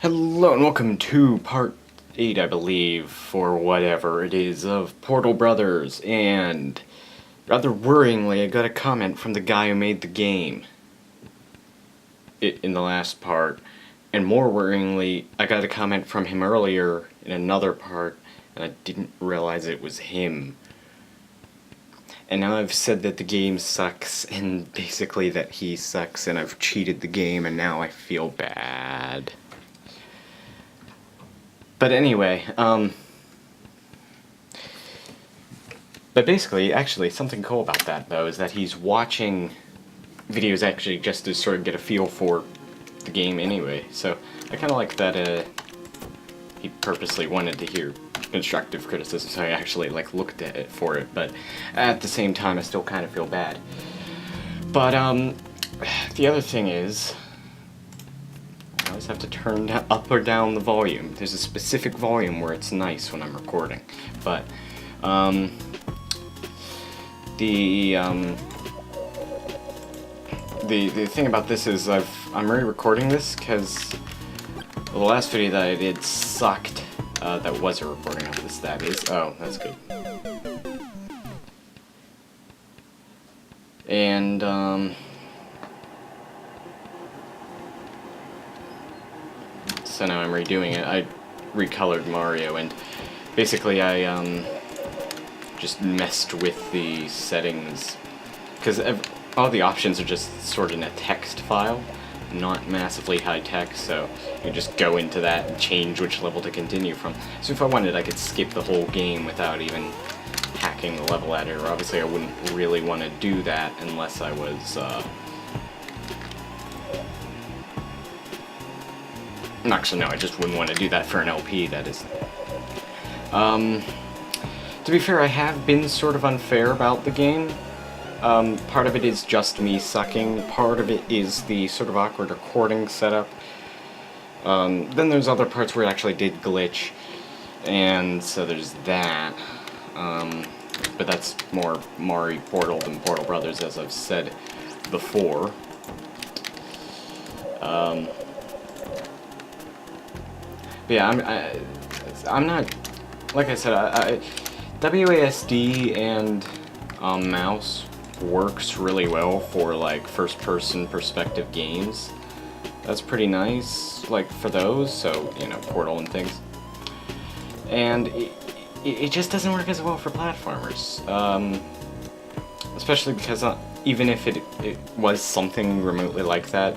Hello and welcome to part 8, I believe, for whatever it is, of 0'Brothers, and rather worryingly, I got a comment from the guy who made the game in the last part, and more worryingly, I got a comment from him earlier in another part, and I didn't realize it was him. And now I've said that the game sucks, and basically that he sucks, and I've cheated the game, and now I feel bad. But anyway, but basically, actually, something cool about that, though, is that he's watching videos actually just to sort of get a feel for the game anyway. So I kind of like that he purposely wanted to hear constructive criticism, so I actually, like, looked at it for it, but at the same time, I still kind of feel bad. But, the other thing is, I always have to turn up or down the volume. There's a specific volume where it's nice when I'm recording. But, the thing about this is I'm re-recording this because the last video that I did sucked. That was a recording of this, that is. Oh, that's good. And, so now I'm redoing it. I recolored Mario, and basically I just messed with the settings, because all the options are just stored in a text file, not massively high tech, so you just go into that and change which level to continue from. So if I wanted, I could skip the whole game without even hacking the level editor. Obviously I wouldn't really want to do that unless I was actually, no, I just wouldn't want to do that for an LP, that is. To be fair, I have been sort of unfair about the game. Part of it is just me sucking, part of it is the sort of awkward recording setup. Then there's other parts where it actually did glitch, and so there's that. But that's more Mari Portal than 0'Brothers, as I've said before. But yeah, I'm not, like I said, WASD and mouse works really well for, like, first-person perspective games. That's pretty nice, like, for those, so, you know, Portal and things. And it just doesn't work as well for platformers. Especially because even if it was something remotely like that,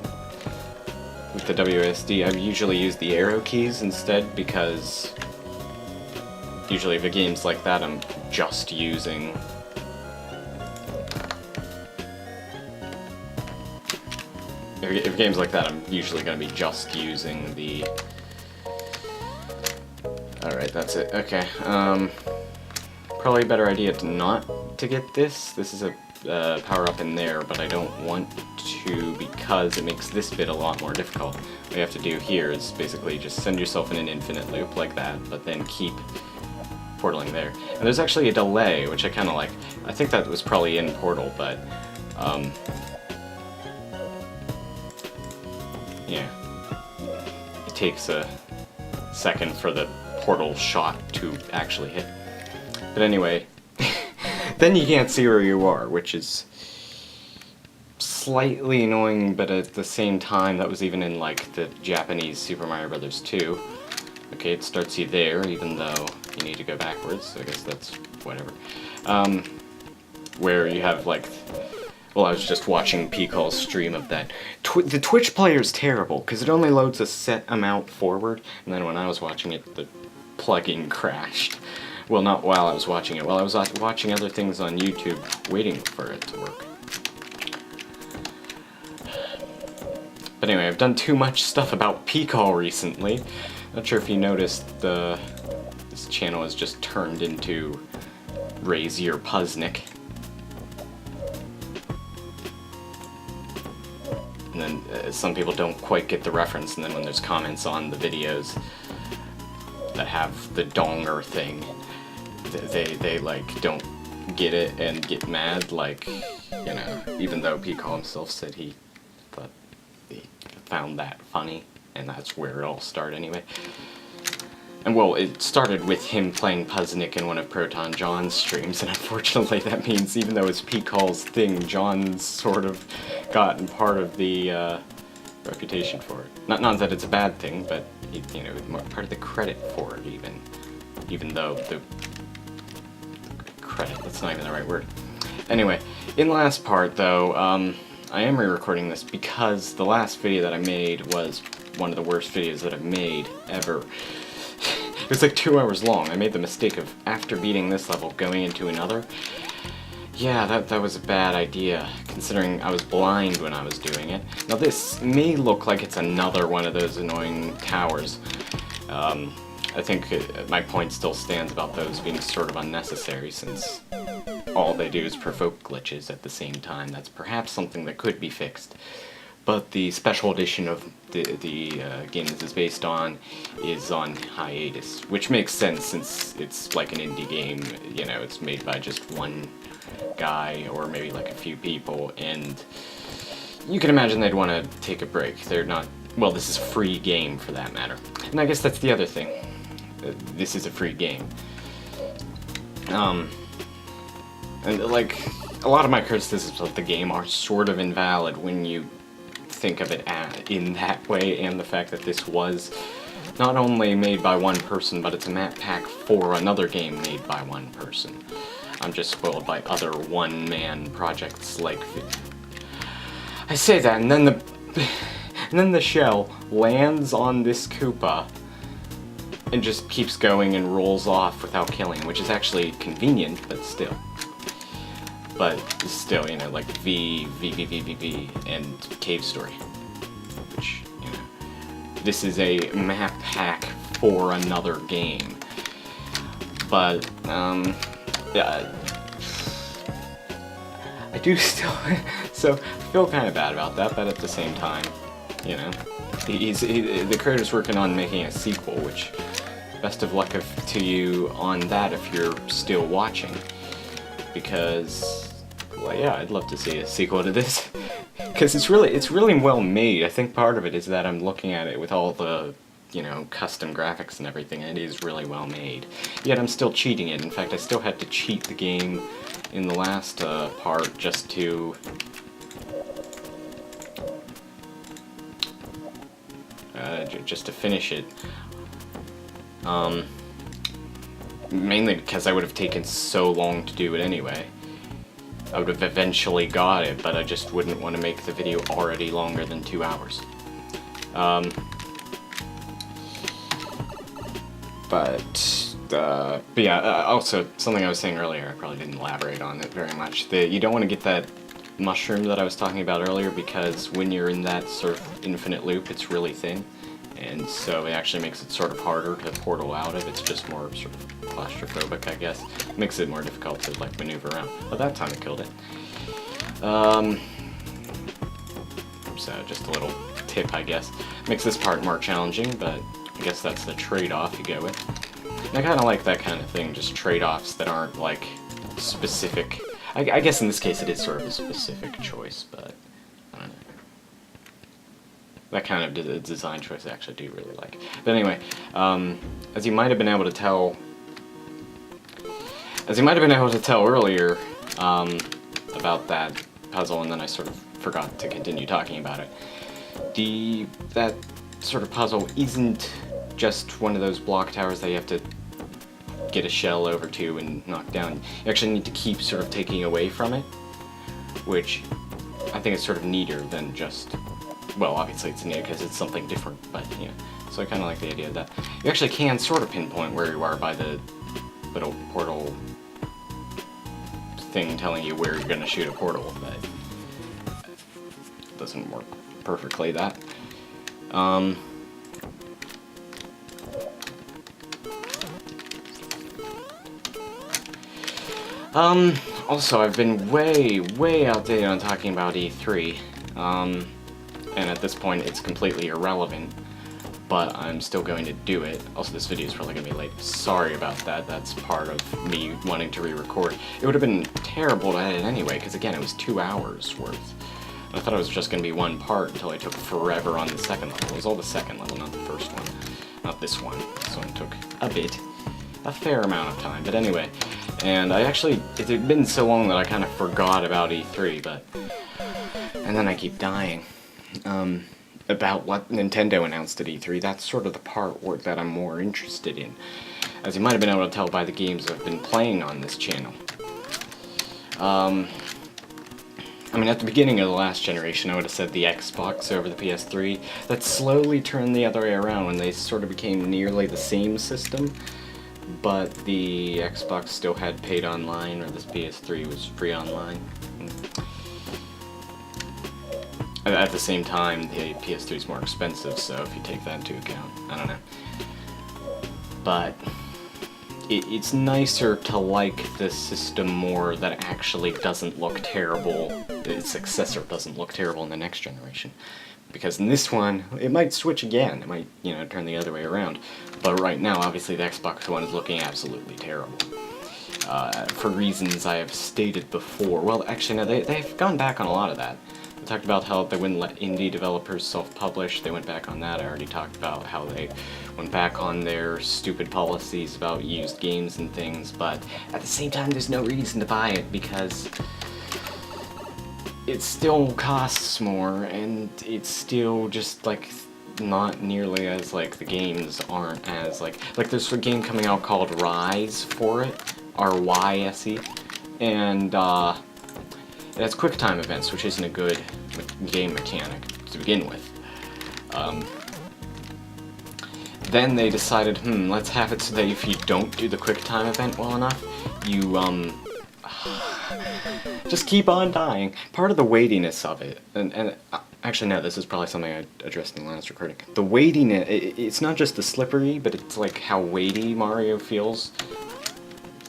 with the WASD, I've usually used the arrow keys instead, because usually if a game's like that, I'm just using if a game's like that, I'm usually going to be just using the... Alright, that's it. Okay, probably a better idea not to get this. This is a power-up in there, but I don't want to, because it makes this bit a lot more difficult. What you have to do here is basically just send yourself in an infinite loop like that, but then keep portaling there. And there's actually a delay, which I kind of like. I think that was probably in Portal, but, yeah. It takes a second for the portal shot to actually hit. But anyway, then you can't see where you are, which is slightly annoying, but at the same time, that was even in, like, the Japanese Super Mario Bros. 2. Okay, it starts you there, even though you need to go backwards, so I guess that's whatever. Where you have, like... Well, I was just watching P-Call's stream of that. The Twitch player's terrible, because it only loads a set amount forward, and then when I was watching it, the plugin crashed. Well, not while I was watching it, while I was watching other things on YouTube, waiting for it to work. But anyway, I've done too much stuff about P-Call recently. Not sure if you noticed, this channel has just turned into Razier Puznik. And then some people don't quite get the reference, and then when there's comments on the videos that have the donger thing, they like, don't get it and get mad, like, you know, even though P-Call himself said he thought he found that funny. and that's where it all started anyway. And well, it started with him playing Puzznick in one of Proton John's streams, and unfortunately that means even though it's P. Call's thing, John's sort of gotten part of the reputation for it. Not that it's a bad thing, but you know, part of the credit for it even though the credit, that's not even the right word. Anyway, in the last part though, I am re-recording this because the last video that I made was one of the worst videos that I've made ever. It was like 2 hours long. I made the mistake of, after beating this level, going into another. Yeah, that was a bad idea, considering I was blind when I was doing it. Now this may look like it's another one of those annoying towers. I think my point still stands about those being sort of unnecessary, since all they do is provoke glitches at the same time. That's perhaps something that could be fixed. But the special edition of the game this is based on is on hiatus, which makes sense since it's like an indie game, you know, it's made by just one guy or maybe like a few people, and you can imagine they'd want to take a break. They're not, well, this is a free game for that matter. And I guess that's the other thing. This is a free game. And like, a lot of my criticisms of the game are sort of invalid when you think of it in that way, and the fact that this was not only made by one person, but it's a map pack for another game made by one person. I'm just spoiled by other one-man projects like... I say that, and then the shell lands on this Koopa and just keeps going and rolls off without killing, which is actually convenient, but still. But still, you know, like V, and Cave Story, which, you know, this is a map pack for another game. But, yeah, I do still, so I feel kind of bad about that, but at the same time, you know, the creator's working on making a sequel, which, best of luck to you on that if you're still watching, because... well, yeah, I'd love to see a sequel to this, because it's really well made. I think part of it is that I'm looking at it with all the, you know, custom graphics and everything, and it is really well made. Yet I'm still cheating it. In fact, I still had to cheat the game in the last part just to... just to finish it. Mainly because I would have taken so long to do it anyway. I would have eventually got it, but I just wouldn't want to make the video already longer than 2 hours. But yeah, also, something I was saying earlier, I probably didn't elaborate on it very much. You don't want to get that mushroom that I was talking about earlier, because when you're in that sort of infinite loop, it's really thin. And so it actually makes it sort of harder to portal out of. It's just more sort of claustrophobic, I guess. Makes it more difficult to, like, maneuver around. But that time I killed it. So just a little tip, I guess. Makes this part more challenging, but I guess that's the trade-off you go with. And I kind of like that kind of thing, just trade-offs that aren't, like, specific. I guess in this case it is sort of a specific choice, but I don't know. That kind of design choice I actually do really like. But anyway, as you might have been able to tell earlier about that puzzle, and then I sort of forgot to continue talking about it. That sort of puzzle isn't just one of those block towers that you have to get a shell over to and knock down. You actually need to keep sort of taking away from it, which I think is sort of neater than just... well, obviously it's neat because it's something different, but, you know, so I kind of like the idea of that. You actually can sort of pinpoint where you are by the little portal thing telling you where you're going to shoot a portal, but it doesn't work perfectly, that. Also, I've been way outdated on talking about E3, and at this point it's completely irrelevant, but I'm still going to do it. Also, this video is probably going to be late. Sorry about that. That's part of me wanting to re-record. It would have been terrible to edit anyway, because again, it was 2 hours worth. I thought it was just going to be one part until I took forever on the second level. It was all the second level, not the first one. Not this one. This one took a fair amount of time. But anyway, and I actually, it had been so long that I kind of forgot about E3, but... And then I keep dying. About what Nintendo announced at E3, that's sort of the part that I'm more interested in. As you might have been able to tell by the games I've been playing on this channel. I mean, at the beginning of the last generation, I would have said the Xbox over the PS3. That slowly turned the other way around when they sort of became nearly the same system, but the Xbox still had paid online, or this PS3 was free online. At the same time, the PS3 is more expensive, so if you take that into account, I don't know. But it's nicer to like this system more that actually doesn't look terrible. Its successor doesn't look terrible in the next generation. Because in this one, it might switch again. It might, you know, turn the other way around. But right now, obviously, the Xbox One is looking absolutely terrible. For reasons I have stated before. Well, actually, no, they've gone back on a lot of that. They talked about how they wouldn't let indie developers self-publish. They went back on that. I already talked about how they went back on their stupid policies about used games and things. But at the same time, there's no reason to buy it because it still costs more, and it's still just, like, not nearly as, like, the games aren't as, like there's a game coming out called Rise for it, R-Y-S-E, and, it has quick time events, which isn't a good game mechanic to begin with. Then they decided, let's have it so that if you don't do the quick time event well enough, you, just keep on dying. Part of the weightiness of it, and actually no, this is probably something I addressed in the last recording. The weightiness, it's not just the slippery, but it's like how weighty Mario feels.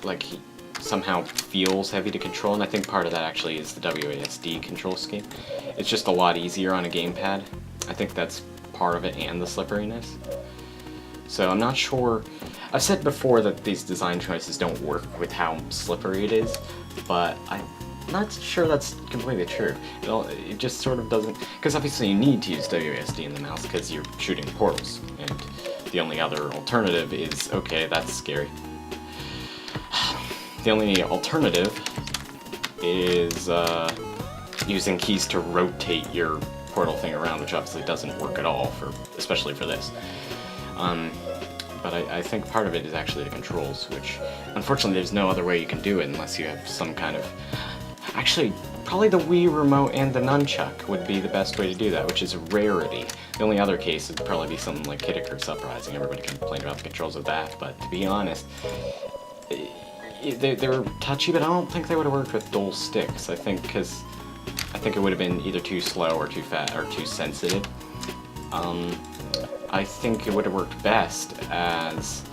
Like he somehow feels heavy to control, and I think part of that actually is the WASD control scheme. It's just a lot easier on a gamepad. I think that's part of it, and the slipperiness. So I'm not sure. I've said before that these design choices don't work with how slippery it is, but I'm not sure that's completely true. It just sort of doesn't, because obviously you need to use WASD in the mouse because you're shooting portals, and the only other alternative is, okay, that's scary. The only alternative is using keys to rotate your portal thing around, which obviously doesn't work at all, especially for this. But I think part of it is actually the controls, which unfortunately there's no other way you can do it unless you have some kind of... Actually, probably the Wii remote and the nunchuck would be the best way to do that, which is a rarity. The only other case would probably be something like Kid Icarus Uprising. Everybody complained about the controls of that, but to be honest, they're touchy, but I don't think they would have worked with dual sticks. I think it would have been either too slow or too fat or too sensitive. I think it would have worked best as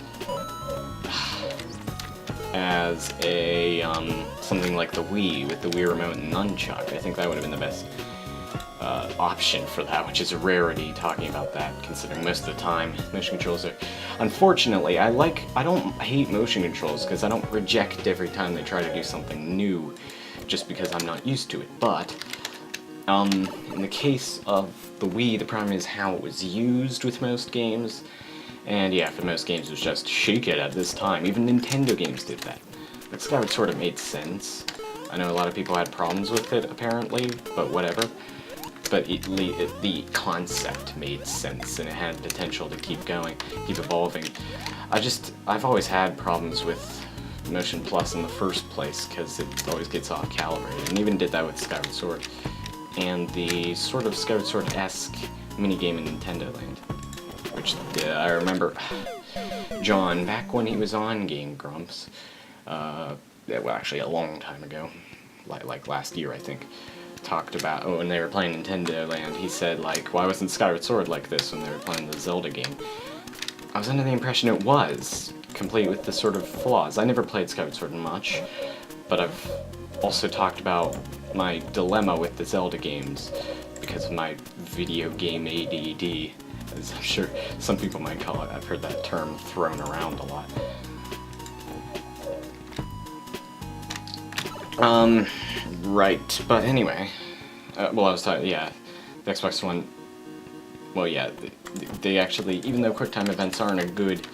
a something like the Wii with the Wii remote and nunchuck. I think that would have been the best option for that, which is a rarity talking about that, considering most of the time motion controls are... Unfortunately, I don't hate motion controls because I don't reject every time they try to do something new just because I'm not used to it, but in the case of the Wii, the problem is how it was used with most games, and yeah, for most games it was just shake it at this time. Even Nintendo games did that. Like Skyward Sword, it made sense. I know a lot of people had problems with it, apparently, but whatever. But the concept made sense, and it had potential to keep going, keep evolving. I've always had problems with Motion Plus in the first place, because it always gets off calibrated, and even did that with Skyward Sword. And the sort of Skyward Sword-esque minigame in Nintendo Land, which I remember John, back when he was on Game Grumps, well, actually a long time ago, like last year, I think, talked about, when they were playing Nintendo Land, he said, like, why wasn't Skyward Sword like this when they were playing the Zelda game? I was under the impression it was, complete with the sort of flaws. I never played Skyward Sword much, but I've also talked about my dilemma with the Zelda games because of my video game ADD, as I'm sure some people might call it. I've heard that term thrown around a lot. Right, but anyway, well, I was talking, yeah, the Xbox One, well, yeah, they actually, even though QuickTime events aren't a good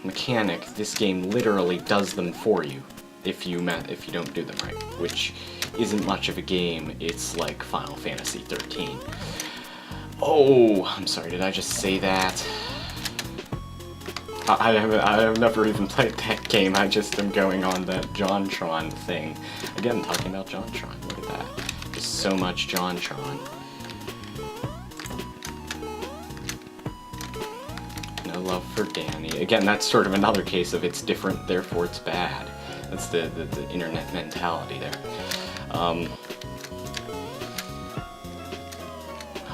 mechanic, this game literally does them for you if you don't do them right, which isn't much of a game. It's like Final Fantasy 13. Oh, I'm sorry, did I just say that? I've never even played that game, I just am going on that JonTron thing. Again, talking about JonTron, look at that. There's so much JonTron. No love for Danny. Again, that's sort of another case of it's different, therefore it's bad. That's the internet mentality there.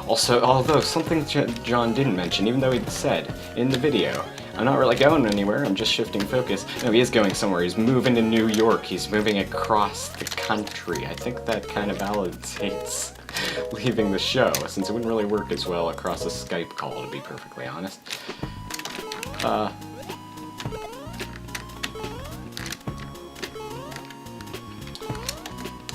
Also, although something John didn't mention, even though he'd said in the video, I'm not really going anywhere, I'm just shifting focus. No, he is going somewhere. He's moving to New York. He's moving across the country. I think that kind of validates leaving the show, since it wouldn't really work as well across a Skype call, to be perfectly honest.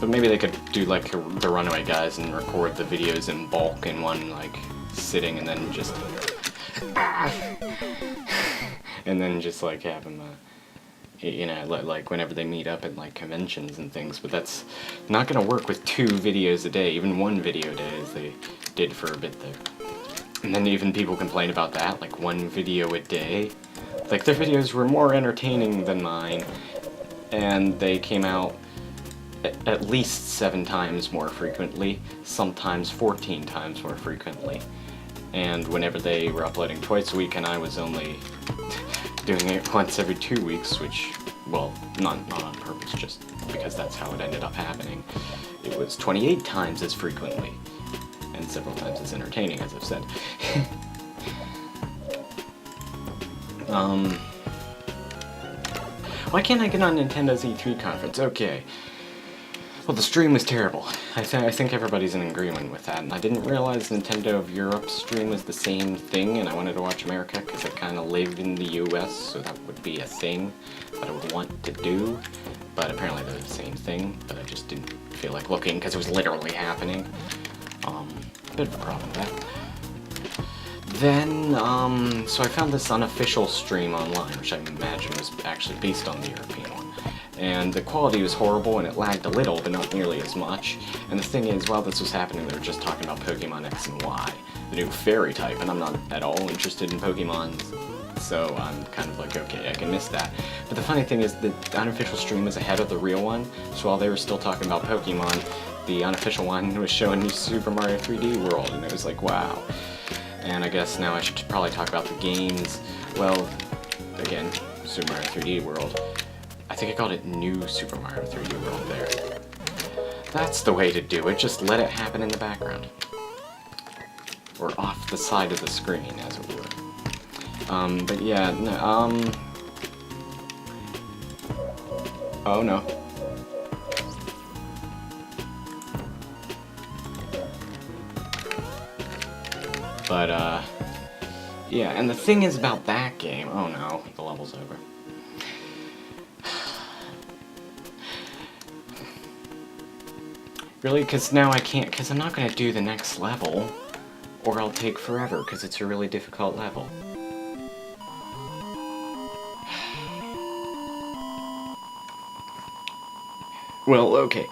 But maybe they could do like the Runaway Guys and record the videos in bulk in one like sitting, and then just and then just like have them, you know, like whenever they meet up at like conventions and things. But that's not gonna work with 2 videos a day, even 1 video a day as they did for a bit there. And then even people complain about that, like 1 video a day. Like their videos were more entertaining than mine, and they came out at least 7 times more frequently, sometimes 14 times more frequently. And whenever they were uploading twice a week and I was only doing it once every 2 weeks, which, well, not on purpose, just because that's how it ended up happening, it was 28 times as frequently, and several times as entertaining, as I've said. Why can't I get on Nintendo's E3 conference? Okay. Well, the stream was terrible. I think everybody's in agreement with that, and I didn't realize Nintendo of Europe's stream was the same thing, and I wanted to watch America because I kind of live in the US, so that would be a thing that I would want to do, but apparently they're the same thing, but I just didn't feel like looking because it was literally happening. A bit of a problem with that. Then, so I found this unofficial stream online, which I imagine was actually based on the European one. And the quality was horrible, and it lagged a little, but not nearly as much. And the thing is, while this was happening, they were just talking about Pokemon X and Y, the new fairy type, and I'm not at all interested in Pokemon, so I'm kind of like, okay, I can miss that. But the funny thing is, the unofficial stream was ahead of the real one, so while they were still talking about Pokemon, the unofficial one was showing New Super Mario 3D World, and it was like, wow. And I guess now I should probably talk about the games. Well, again, Super Mario 3D World. I think I called it New Super Mario 3D World there. That's the way to do it, just let it happen in the background. Or off the side of the screen, as it were. But yeah, no, oh no. But, yeah, and the thing is about that game, oh no, the level's over. Really? Because now I can't, because I'm not going to do the next level, or I'll take forever, because it's a really difficult level. Well, okay,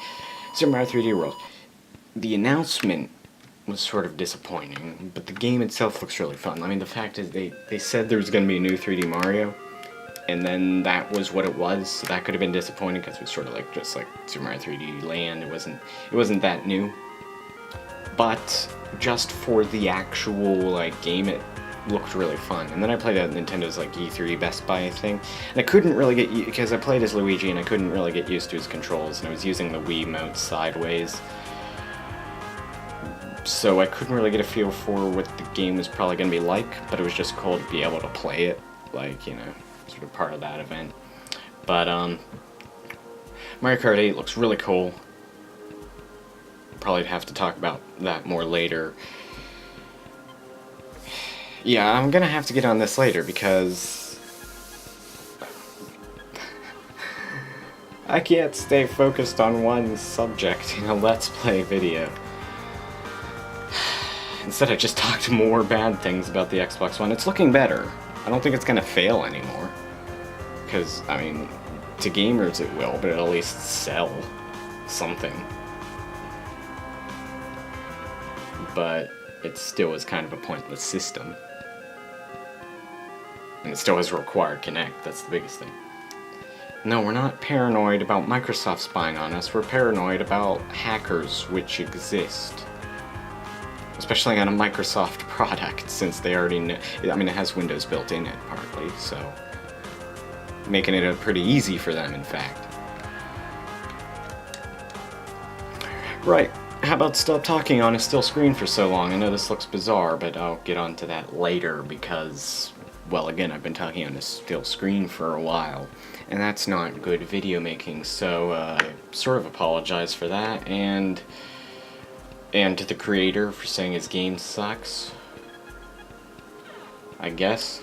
Super Mario 3D World. The announcement was sort of disappointing, but the game itself looks really fun. I mean, the fact is they said there was going to be a new 3D Mario, and then that was what it was, so that could have been disappointing because it was sort of like just like Super Mario 3D Land. It wasn't that new. But just for the actual like game, it looked really fun. And then I played at Nintendo's like E3 Best Buy thing, and I couldn't really get, because I played as Luigi and I couldn't really get used to his controls, and I was using the Wiimote sideways. So I couldn't really get a feel for what the game was probably going to be like, but it was just cool to be able to play it, like, you know, sort of part of that event. But, Mario Kart 8 looks really cool. Probably have to talk about that more later. Yeah, I'm gonna have to get on this later, because I can't stay focused on one subject in a Let's Play video. Instead, I just talked more bad things about the Xbox One. It's looking better. I don't think it's gonna fail anymore. Because, I mean, to gamers it will, but it'll at least sell something. But it still is kind of a pointless system. And it still has required Kinect, that's the biggest thing. No, we're not paranoid about Microsoft spying on us, we're paranoid about hackers which exist. Especially on a Microsoft product, since they already know. I mean, it has Windows built in it, partly, so. Making it pretty easy for them, in fact. Right, how about stop talking on a still screen for so long? I know this looks bizarre, but I'll get onto that later because, well, again, I've been talking on a still screen for a while. And that's not good video making, so I sort of apologize for that, and to the creator for saying his game sucks, I guess.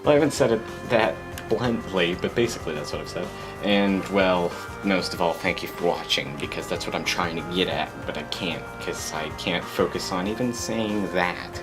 Well, I haven't said it that bluntly, but basically that's what I've said. And, well, most of all, thank you for watching, because that's what I'm trying to get at, but I can't, because I can't focus on even saying that.